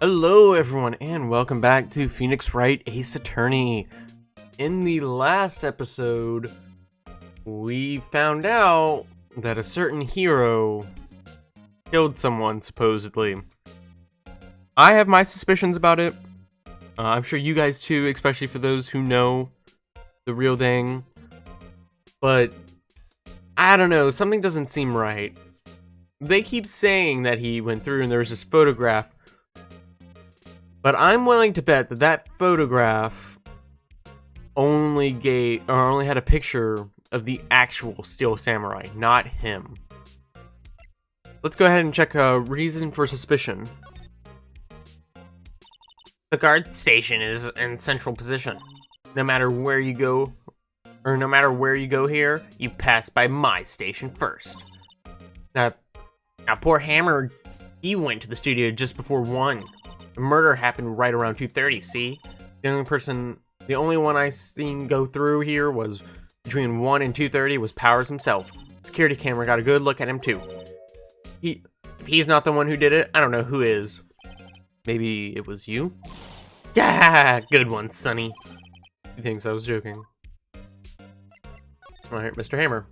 Hello everyone and welcome back to Phoenix Wright Ace Attorney. In the last episode, we found out that a certain hero killed someone, supposedly. I have my suspicions about it. I'm sure you guys too, especially for those who know the real thing. But, I don't know, something doesn't seem right. They keep saying that he went through and there was this photograph. But I'm willing to bet that that photograph only had a picture of the actual Steel Samurai, not him. Let's go ahead and check reason for suspicion. The guard station is in central position. No matter where you go here, you pass by my station first. Now poor Hammer, he went to the studio just before 1. The murder happened right around 2:30, see? The only one I seen go through here was between 1 and 2:30 was Powers himself. Security camera got a good look at him too. If he's not the one who did it, I don't know who is. Maybe it was you? Yeah, good one, Sonny. He thinks I was joking. Alright, Mr. Hammer.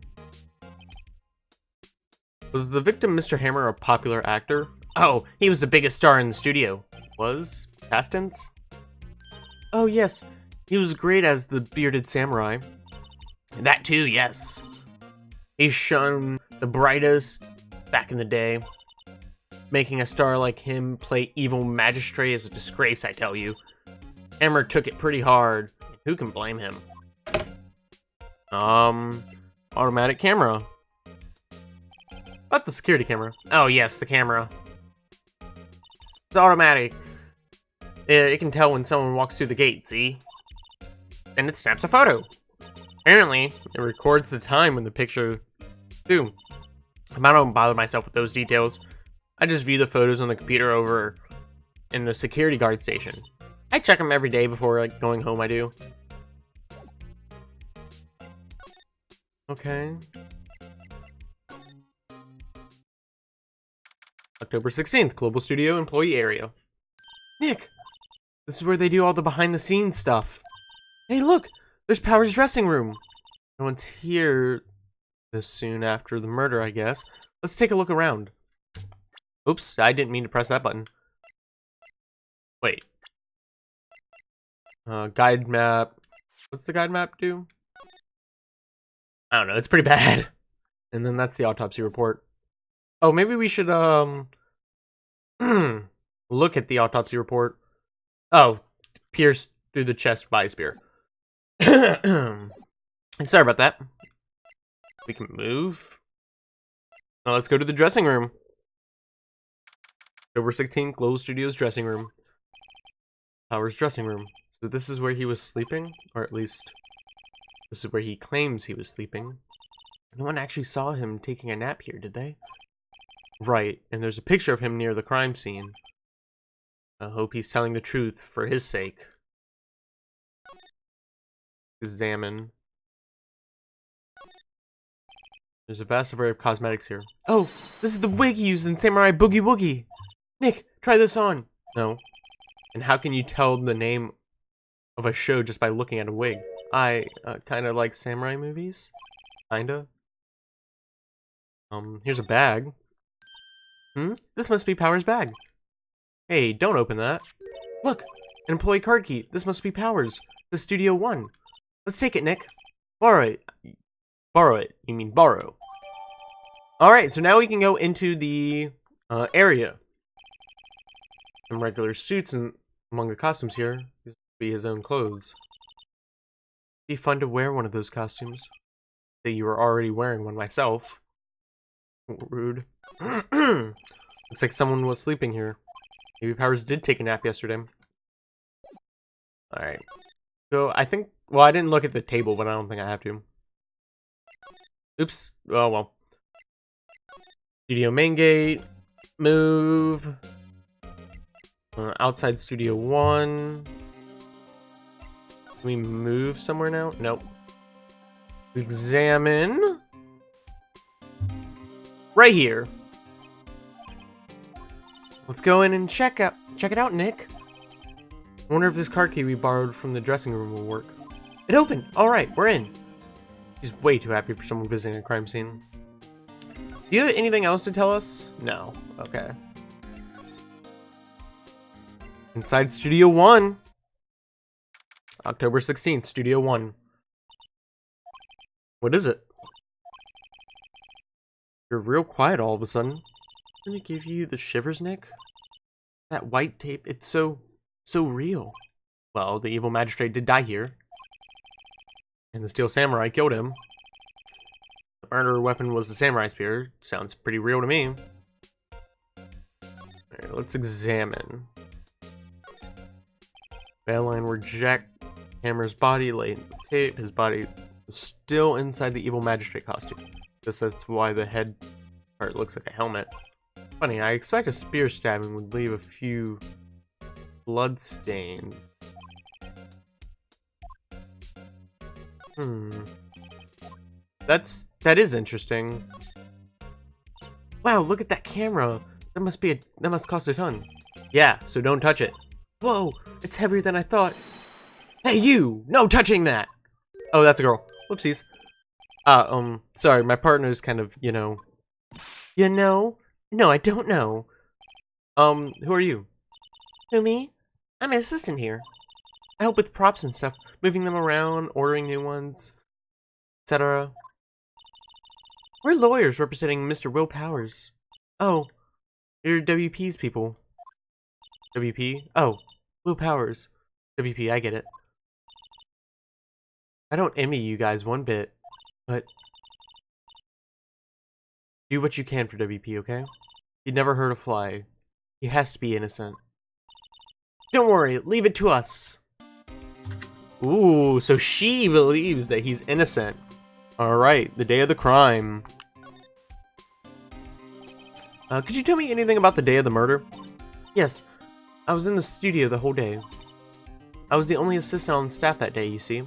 Was the victim Mr. Hammer a popular actor? Oh, he was the biggest star in the studio. Was? Past tense? Oh yes, he was great as the bearded samurai. That too, yes. He's shone the brightest back in the day. Making a star like him play evil magistrate is a disgrace, I tell you. Hammer took it pretty hard. Who can blame him? Automatic camera. Not the security camera. Oh yes, the camera. It's automatic. It can tell when someone walks through the gate, see? And it snaps a photo. Apparently, it records the time when the picture too. I don't bother myself with those details. I just view the photos on the computer over in the security guard station. I check them every day before going home, I do. Okay. October 16th, Global Studio Employee Area. Nick! This is where they do all the behind-the-scenes stuff. Hey, look! There's Power's dressing room! No one's here this soon after the murder, I guess. Let's take a look around. Oops, I didn't mean to press that button. Wait. Guide map. What's the guide map do? I don't know, it's pretty bad. And then that's the autopsy report. Oh, maybe we should, look at the autopsy report. Oh, pierced through the chest by a spear. Sorry about that. We can move. Now let's go to the dressing room. October 16th, Global Studios dressing room. Power's dressing room. So this is where he was sleeping? Or at least, this is where he claims he was sleeping. No one actually saw him taking a nap here, did they? Right, and there's a picture of him near the crime scene. I hope he's telling the truth for his sake. Examine. There's a vast array of cosmetics here. Oh, this is the wig he used in Samurai Boogie Woogie! Nick, try this on! No. And how can you tell the name of a show just by looking at a wig? I kinda like samurai movies. Kinda. Here's a bag. This must be Power's bag. Hey, don't open that. Look, an employee card key. This must be Power's. The Studio 1. Let's take it, Nick. Borrow it. Borrow it. You mean borrow. Alright, so now we can go into the area. Some regular suits and among the costumes here. These must be his own clothes. It'd be fun to wear one of those costumes. Say you were already wearing one myself. Rude. Looks like someone was sleeping here. Maybe Powers did take a nap yesterday. Alright. So, I think... Well, I didn't look at the table, but I don't think I have to. Oops. Oh, well. Studio main gate. Move. Outside Studio 1. Can we move somewhere now? Nope. Examine. Right here. Let's go in and check it out, Nick. I wonder if this card key we borrowed from the dressing room will work. It opened! Alright, we're in. She's way too happy for someone visiting a crime scene. Do you have anything else to tell us? No. Okay. Inside Studio 1. October 16th, Studio 1. What is it? You're real quiet all of a sudden. Doesn't it give you the shivers, Nick? That white tape, it's so real. Well, the evil magistrate did die here. And the steel samurai killed him. The murder weapon was the samurai spear. Sounds pretty real to me. Alright, let's examine. Bail line where Jack Hammer's body lay in the tape. His body was still inside the evil magistrate costume. Guess that's why the head part looks like a helmet. Funny, I expect a spear stabbing would leave a few blood stains. That is interesting. Wow, look at that camera. That must cost a ton. Yeah, so don't touch it. Whoa, it's heavier than I thought. Hey you, no touching that. Oh, that's a girl. Whoopsies. Sorry, my partner's kind of, you know. You know? No, I don't know. Who are you? Who, me? I'm an assistant here. I help with props and stuff, moving them around, ordering new ones, etc. We're lawyers representing Mr. Will Powers. Oh, you're WP's people. WP? Oh, Will Powers. WP, I get it. I don't envy you guys one bit, but do what you can for WP, okay? He'd never hurt a fly. He has to be innocent. Don't worry, leave it to us. Ooh, so she believes that he's innocent. Alright, the day of the crime. Could you tell me anything about the day of the murder? Yes, I was in the studio the whole day. I was the only assistant on staff that day, you see.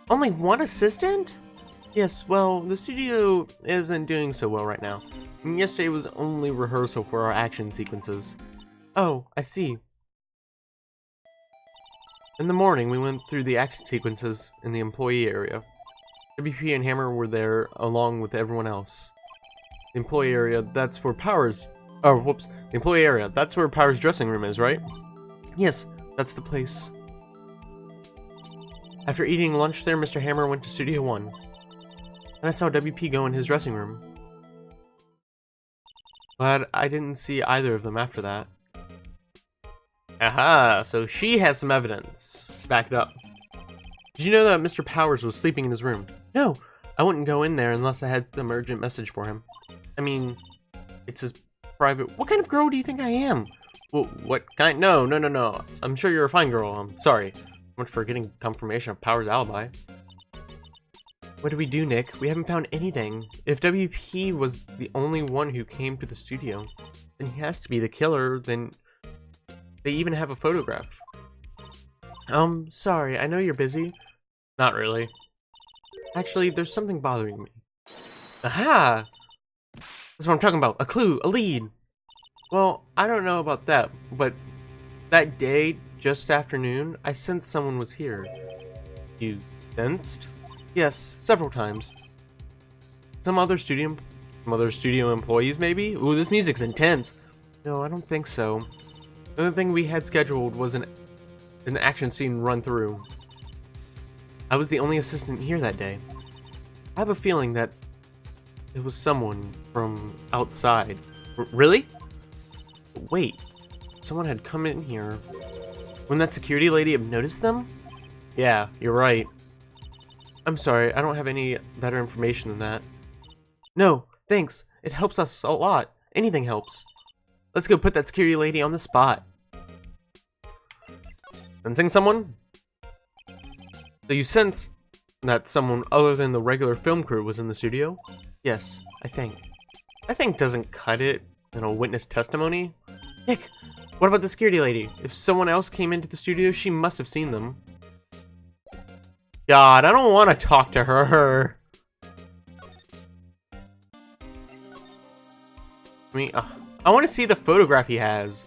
Only one assistant? Yes, well, the studio isn't doing so well right now. And yesterday was only rehearsal for our action sequences. Oh, I see. In the morning, we went through the action sequences in the employee area. WP and Hammer were there along with everyone else. The employee area, that's where Powers... Oh, whoops. The employee area, that's where Powers' dressing room is, right? Yes, that's the place. After eating lunch there, Mr. Hammer went to Studio 1. And I saw WP go in his dressing room. But I didn't see either of them after that. Aha, so she has some evidence. Backed up. Did you know that Mr. Powers was sleeping in his room? No, I wouldn't go in there unless I had some urgent message for him. I mean, it's his private... What kind of girl do you think I am? Well, what kind? No. I'm sure you're a fine girl. I'm sorry. Much for getting confirmation of Powers' alibi. What do we do, Nick? We haven't found anything. If WP was the only one who came to the studio, then he has to be the killer, then... They even have a photograph. Sorry, I know you're busy. Not really. Actually, there's something bothering me. Aha! That's what I'm talking about. A clue, a lead. Well, I don't know about that, but that day, just afternoon, I sensed someone was here. You sensed? Yes, several times. Some other studio employees, maybe? Ooh, this music's intense. No, I don't think so. The only thing we had scheduled was an action scene run through. I was the only assistant here that day. I have a feeling that it was someone from outside. Really? Wait, someone had come in here. Wouldn't that security lady have noticed them? Yeah, you're right. I'm sorry, I don't have any better information than that. No, thanks. It helps us a lot. Anything helps. Let's go put that security lady on the spot. Sensing someone? So you sense that someone other than the regular film crew was in the studio? Yes, I think. I think doesn't cut it in a witness testimony. Nick, what about the security lady? If someone else came into the studio, she must have seen them. God, I don't want to talk to her. I mean, I want to see the photograph he has.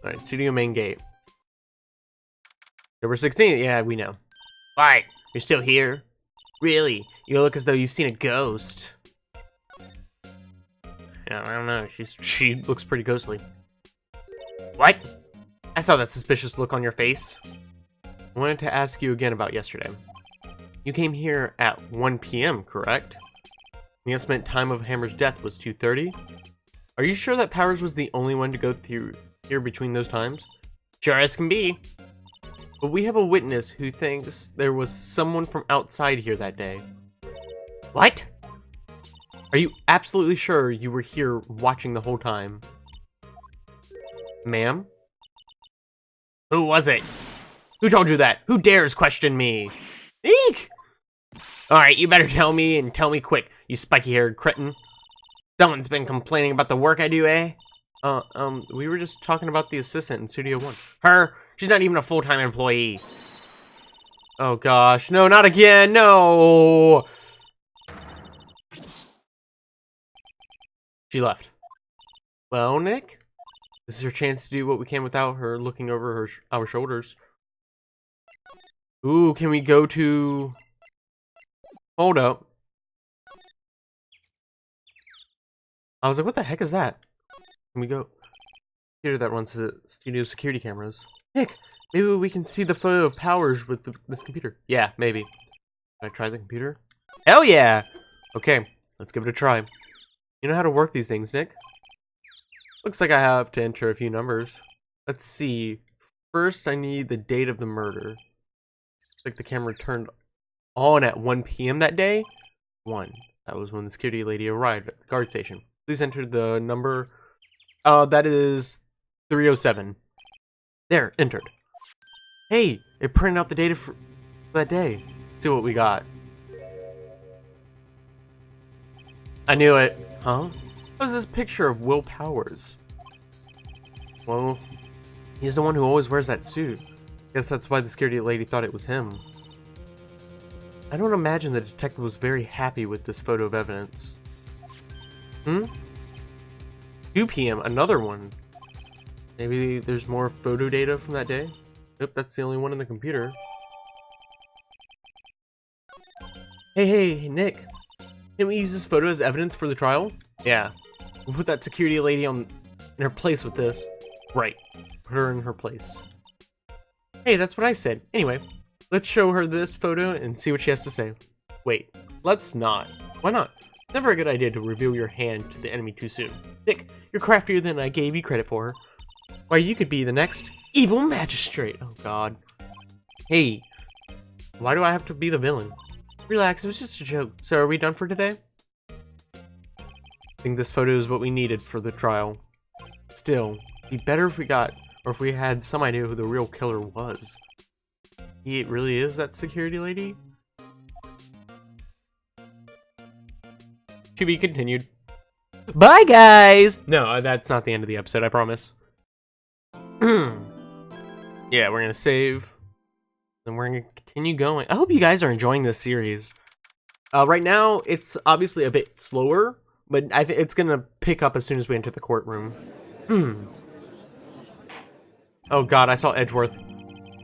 Alright, studio main gate. October 16th, yeah, we know. Alright, you're still here? Really? You look as though you've seen a ghost. Yeah, I don't know, she looks pretty ghostly. What? I saw that suspicious look on your face. I wanted to ask you again about yesterday. You came here at 1 p.m., correct? The estimate time of Hammer's death was 2:30? Are you sure that Powers was the only one to go through here between those times? Sure as can be. But we have a witness who thinks there was someone from outside here that day. What? Are you absolutely sure you were here watching the whole time? Ma'am? Who was it? Who told you that? Who dares question me? Eek! Alright, you better tell me, and tell me quick, you spiky-haired cretin. Someone's been complaining about the work I do, eh? We were just talking about the assistant in Studio 1. Her? She's not even a full-time employee. Oh gosh, no, not again, no! She left. Well, Nick? This is her chance to do what we can without her looking over our shoulders. Ooh, can we go to... Hold up. I was like, what the heck is that? Can we go... Here that runs the studio security cameras. Nick, maybe we can see the photo of Powers with this computer. Yeah, maybe. Can I try the computer? Hell yeah! Okay, let's give it a try. You know how to work these things, Nick? Looks like I have to enter a few numbers. Let's see. First, I need the date of the murder. Looks like the camera turned on at 1 p.m. that day. 1. That was when the security lady arrived at the guard station. Please enter the number. That is 307. There, entered. Hey, it printed out the data for that day. Let's see what we got. I knew it. Huh? What is this picture of Will Powers? Well, he's the one who always wears that suit. Guess that's why the security lady thought it was him. I don't imagine the detective was very happy with this photo of evidence. 2 p.m., another one. Maybe there's more photo data from that day? Nope, that's the only one in the computer. Hey, Nick. Can we use this photo as evidence for the trial? Yeah. We'll put that security lady in her place with this. Right. Put her in her place. Hey, that's what I said. Anyway, let's show her this photo and see what she has to say. Wait, let's not. Why not? Never a good idea to reveal your hand to the enemy too soon. Nick, you're craftier than I gave you credit for. Why, you could be the next evil magistrate. Oh, God. Hey, why do I have to be the villain? Relax, it was just a joke. So are we done for today? I think this photo is what we needed for the trial. Still, it'd be better if we had some idea who the real killer was. He really is that security lady? To be continued. Bye, guys! No, that's not the end of the episode, I promise. Yeah, we're gonna save. And we're gonna continue going. I hope you guys are enjoying this series. Right now, it's obviously a bit slower, but I think it's gonna pick up as soon as we enter the courtroom. Oh God, I saw Edgeworth.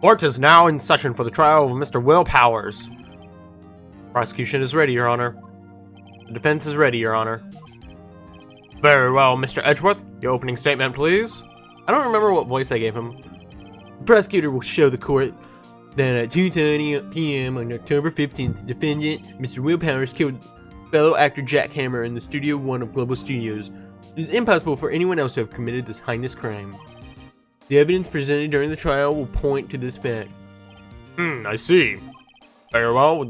Court is now in session for the trial of Mr. Will Powers. Prosecution is ready, Your Honor. The defense is ready, Your Honor. Very well, Mr. Edgeworth. Your opening statement, please. I don't remember what voice I gave him. The prosecutor will show the court that at 2:30 p.m. on October 15th, the defendant, Mr. Will Powers, killed fellow actor Jack Hammer in the Studio 1 of Global Studios. It is impossible for anyone else to have committed this heinous crime. The evidence presented during the trial will point to this fact. I see. Very well,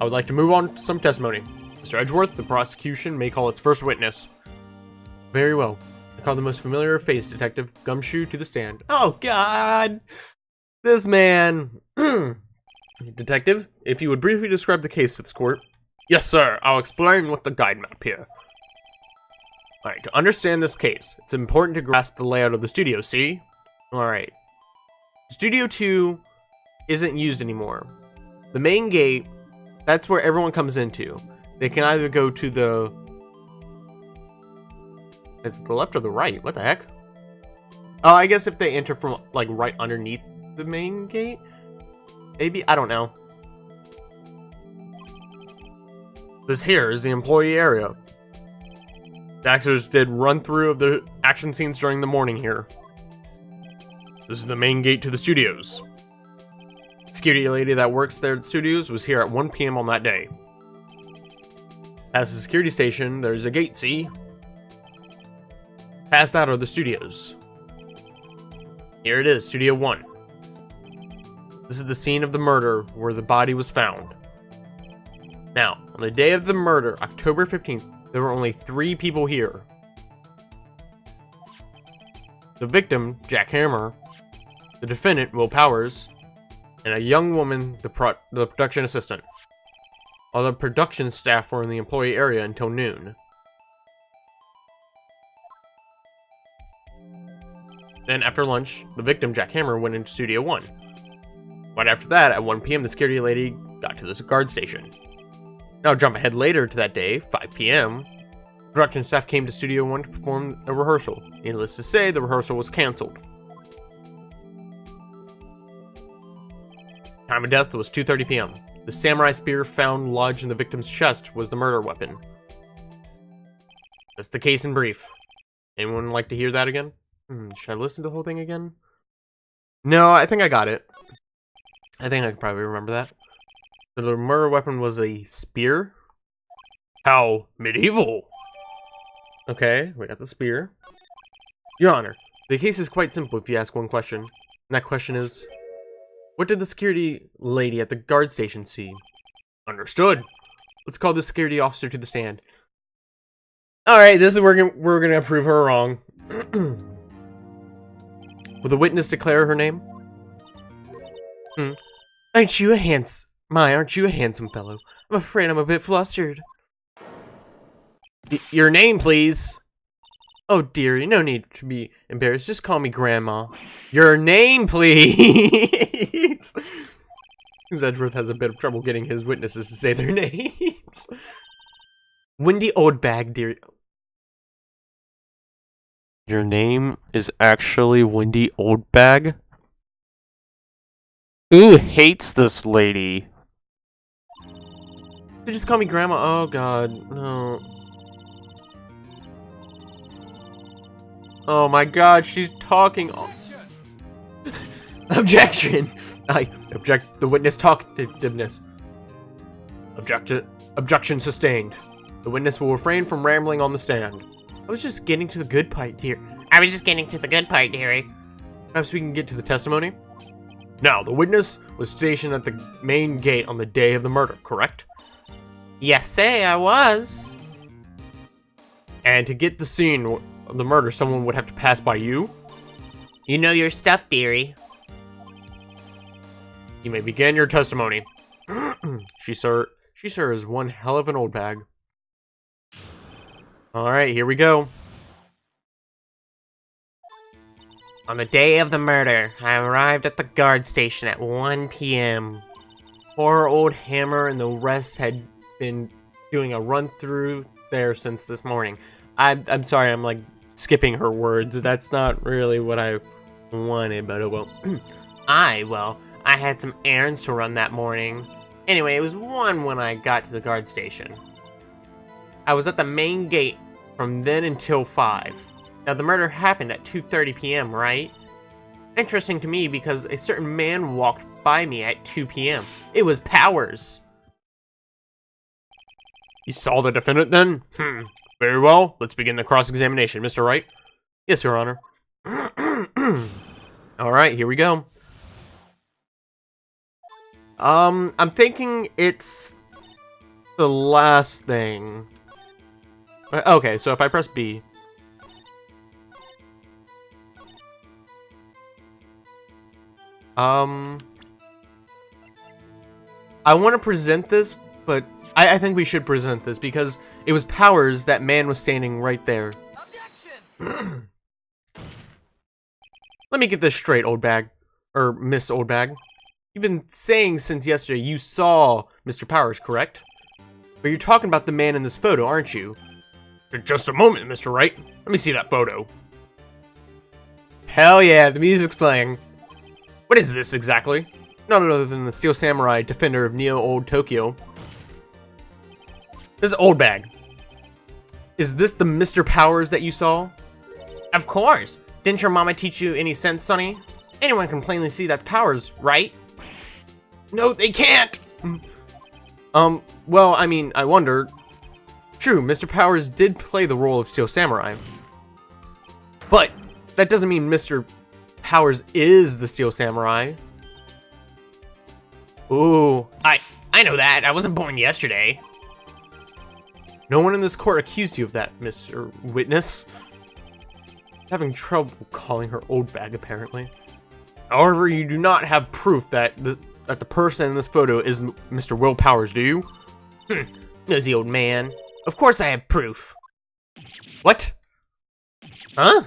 I would like to move on to some testimony. Mr. Edgeworth, the prosecution may call its first witness. Very well. I call the most familiar face, Detective Gumshoe, to the stand. Oh, God! This man. Detective, if you would briefly describe the case to this court. Yes, sir. I'll explain with the guide map here. Alright, to understand this case, it's important to grasp the layout of the studio, see? Alright. Studio 2 isn't used anymore. The main gate, that's where everyone comes into. They can either go to the It's the left or the right? What the heck? Oh, I guess if they enter from, like, right underneath the main gate? Maybe? I don't know. This here is the employee area. The actors did run-through of the action scenes during the morning here. This is the main gate to the studios. The security lady that works there at the studios was here at 1 p.m. on that day. Past the security station, there's a gate, see? Past that are the studios. Here it is, Studio 1. This is the scene of the murder where the body was found. Now, on the day of the murder, October 15th, there were only 3 people here. The victim, Jack Hammer, the defendant, Will Powers, and a young woman, the production assistant. All the production staff were in the employee area until noon. Then, after lunch, the victim, Jack Hammer, went into Studio 1. Right after that, at 1 p.m., the security lady got to this guard station. Now, jump ahead later to that day, 5 p.m., production staff came to Studio 1 to perform a rehearsal. Needless to say, the rehearsal was cancelled. Time of death was 2:30 p.m. The samurai spear found lodged in the victim's chest was the murder weapon. That's the case in brief. Anyone like to hear that again? Should I listen to the whole thing again? No, I think I got it. I think I can probably remember that. So the murder weapon was a spear? How medieval! Okay, we got the spear. Your Honor, the case is quite simple if you ask one question. And that question is, what did the security lady at the guard station see? Understood. Let's call the security officer to the stand. Alright, this is where we're gonna prove her wrong. Will the witness declare her name? Aren't you a handsome fellow? I'm afraid I'm a bit flustered. Your name, please. Oh, dearie, no need to be embarrassed. Just call me Grandma. Your name, please. Seems Edgeworth has a bit of trouble getting his witnesses to say their names. Wendy Oldbag, dearie. Your name is actually Wendy Oldbag? Who hates this lady? So just call me Grandma. Oh god, no. Oh my god, she's talking. Objection! I object the witness talkativeness. Objection sustained. The witness will refrain from rambling on the stand. I was just getting to the good part, dear. Dearie. Perhaps we can get to the testimony? Now, the witness was stationed at the main gate on the day of the murder, correct? Yes, sir, I was. And to get the scene of the murder, someone would have to pass by you? You know your stuff, dearie. You may begin your testimony. She, sir, is one hell of an old bag. Alright, here we go. On the day of the murder, I arrived at the guard station at 1 p.m. Poor old Hammer and the rest had been doing a run-through there since this morning. I'm sorry, I'm like skipping her words. That's not really what I wanted, but oh well. I had some errands to run that morning. Anyway, it was 1 when I got to the guard station. I was at the main gate from then until 5. Now, the murder happened at 2:30 p.m., right? Interesting to me because a certain man walked by me at 2 p.m. It was Powers. You saw the defendant then? Very well. Let's begin the cross-examination. Mr. Wright? Yes, Your Honor. Alright, here we go. I'm thinking it's the last thing. Okay, so if I press B. I want to present this, but I think we should present this because it was Powers. That man was standing right there. Objection! Let me get this straight, old bag. Or Miss Old Bag. You've been saying since yesterday you saw Mr. Powers, correct? But you're talking about the man in this photo, aren't you? Just a moment, Mr. Wright. Let me see that photo. Hell yeah, the music's playing. What is this exactly? None other than the Steel Samurai, defender of Neo Old Tokyo. This is oldbag. Is this the Mr. Powers that you saw? Of course. Didn't your mama teach you any sense, Sonny? Anyone can plainly see that's Powers, right? No, they can't! Well, I mean, I wonder. True, Mr. Powers did play the role of Steel Samurai. But that doesn't mean Mr. Powers is the Steel Samurai. Ooh, I know that. I wasn't born yesterday. No one in this court accused you of that, Mr. Witness. Having trouble calling her oldbag, apparently. However, you do not have proof that the person in this photo is Mr. Will Powers, do you? Nosy old man. Of course I have proof. What? Huh?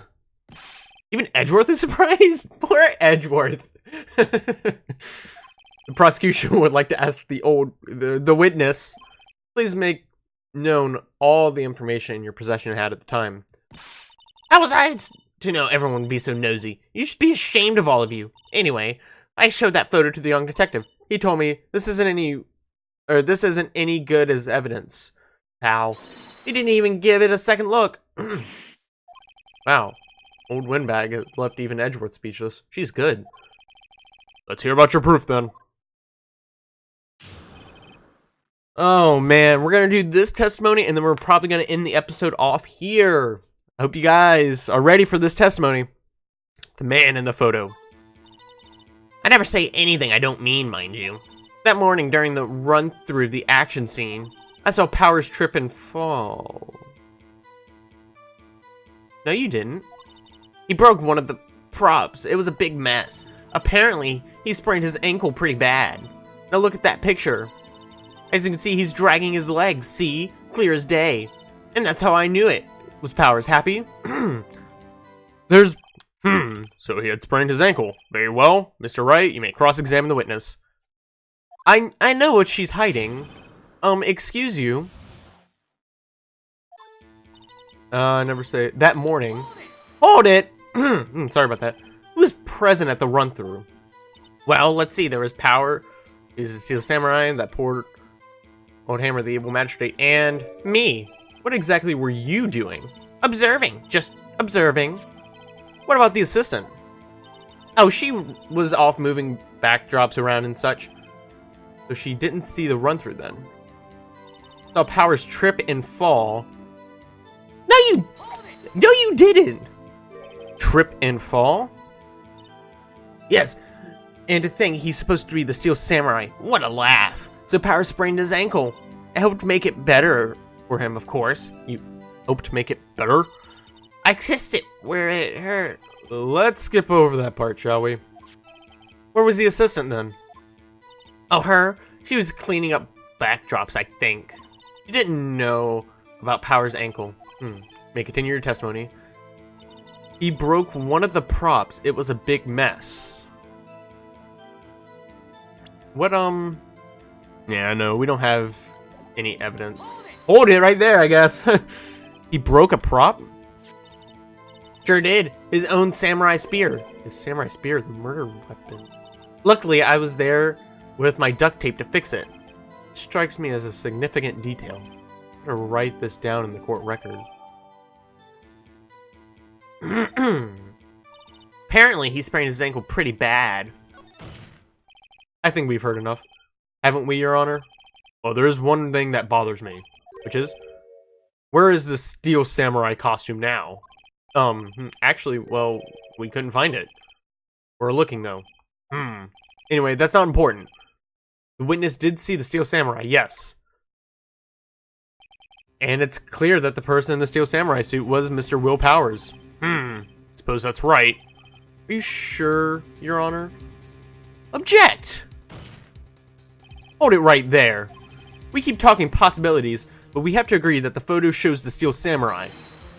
Even Edgeworth is surprised? Poor Edgeworth. The prosecution would like to ask the witness, please make known all the information in your possession had at the time. How was I to know everyone would be so nosy? You should be ashamed of all of you. Anyway, I showed that photo to the young detective. He told me this isn't any good as evidence. How? He didn't even give it a second look. Wow. Old Windbag has left even Edgeworth speechless. She's good. Let's hear about your proof then. Oh man, we're gonna do this testimony and then we're probably gonna end the episode off here. I hope you guys are ready for this testimony. The man in the photo. I never say anything I don't mean, mind you. That morning during the run through the action scene, I saw Powers trip and fall. No, you didn't. He broke one of the props. It was a big mess. Apparently, he sprained his ankle pretty bad. Now look at that picture. As you can see, he's dragging his legs. See? Clear as day. And that's how I knew it. Was Powers happy? So he had sprained his ankle. Very well. Mr. Wright, you may cross-examine the witness. I know what she's hiding. Excuse you. Never say that morning. Hold it! Sorry about that. Who was present at the run-through? Well, let's see. There was Power. He's a Steel Samurai. That poor Old Hammer, the evil magistrate, and me. What exactly were you doing? Observing. Just observing. What about the assistant? Oh, she was off moving backdrops around and such. So she didn't see the run-through then. Saw Powers trip and fall. No, you didn't. Trip and fall? Yes. And to think he's supposed to be the Steel Samurai. What a laugh. So Powers sprained his ankle. I hoped to make it better for him, of course. You hoped to make it better? I kissed it where it hurt. Let's skip over that part, shall we? Where was the assistant then? Oh, her? She was cleaning up backdrops, I think. She didn't know about Powers' ankle. May continue your testimony. He broke one of the props. It was a big mess. What, Yeah, no, we don't have any evidence. Hold it right there, I guess. He broke a prop? Sure did. His own samurai spear. His samurai spear, the murder weapon. Luckily, I was there with my duct tape to fix it. It strikes me as a significant detail. I'm gonna write this down in the court record. Apparently, he sprained his ankle pretty bad. I think we've heard enough. Haven't we, Your Honor? Well, there is one thing that bothers me, which is, where is the Steel Samurai costume now? Actually, well, we couldn't find it. We're looking, though. Anyway, that's not important. The witness did see the Steel Samurai, yes. And it's clear that the person in the Steel Samurai suit was Mr. Will Powers. Suppose that's right. Are you sure, Your Honor? Object! Hold it right there. We keep talking possibilities, but we have to agree that the photo shows the Steel Samurai.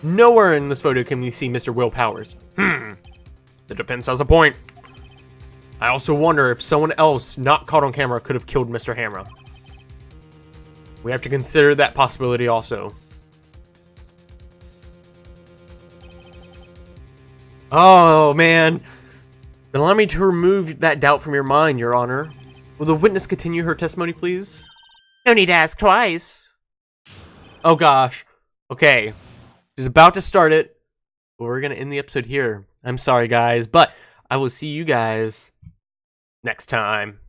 Nowhere in this photo can we see Mr. Will Powers. The defense has a point. I also wonder if someone else not caught on camera could have killed Mr. Hammer. We have to consider that possibility also. Oh, man. Allow me to remove that doubt from your mind, Your Honor. Will the witness continue her testimony, please? No need to ask twice. Oh, gosh. Okay. She's about to start it. But we're going to end the episode here. I'm sorry, guys, but I will see you guys next time.